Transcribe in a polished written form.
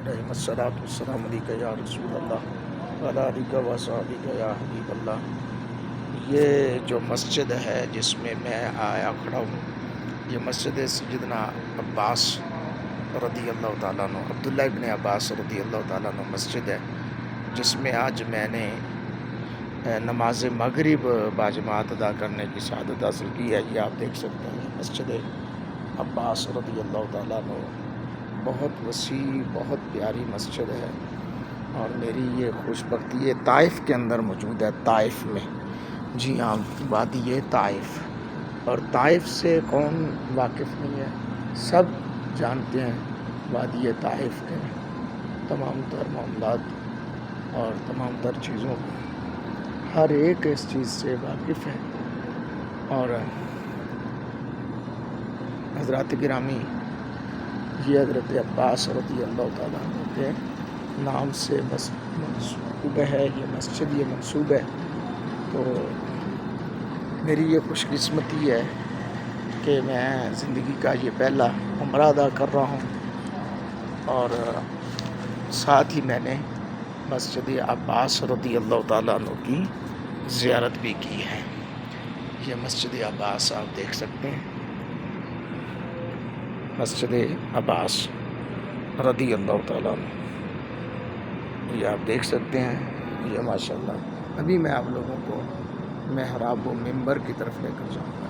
علیہ الصلوۃ والسلام علیک یا رسول اللہ وعلی آلک و صحبک یا حبیب اللہ۔ یہ جو مسجد ہے جس میں میں آیا کھڑا ہوں، یہ مسجد سیدنا عباس رضی اللہ تعالیٰ عنہ، عبداللہ ابن عباس رضی اللہ تعالیٰ عنہ مسجد ہے، جس میں آج میں نے نماز مغرب باجماعت ادا کرنے کی سعادت حاصل کی ہے۔ یہ آپ دیکھ سکتے ہیں، مسجد عباس رضی اللہ تعالیٰ عنہ بہت وسیع، بہت پیاری مسجد ہے، اور میری یہ خوش بختی یہ طائف کے اندر موجود ہے، طائف میں، جی ہاں، وادی طائف۔ اور طائف سے کون واقف نہیں ہے، سب جانتے ہیں وادی طائف کے تمام تر معاملات اور تمام تر چیزوں کو، ہر ایک اس چیز سے واقف ہے۔ اور حضرات گرامی، یہ حضرت عباس رضی اللہ تعالیٰ عنہ کے نام سے منسوب ہے، یہ مسجد یہ منسوب ہے۔ تو میری یہ خوش قسمتی ہے کہ میں زندگی کا یہ پہلا عمرہ ادا کر رہا ہوں، اور ساتھ ہی میں نے مسجد عباس رضی اللہ تعالیٰ عنہ کی زیارت بھی کی ہے۔ یہ مسجد عباس آپ دیکھ سکتے ہیں، مسجد عباس رضی اللہ تعالیٰ عنہ، یہ آپ دیکھ سکتے ہیں۔ یہ ماشاءاللہ ابھی میں آپ لوگوں کو محراب و منبر کی طرف لے کر جاؤں گا۔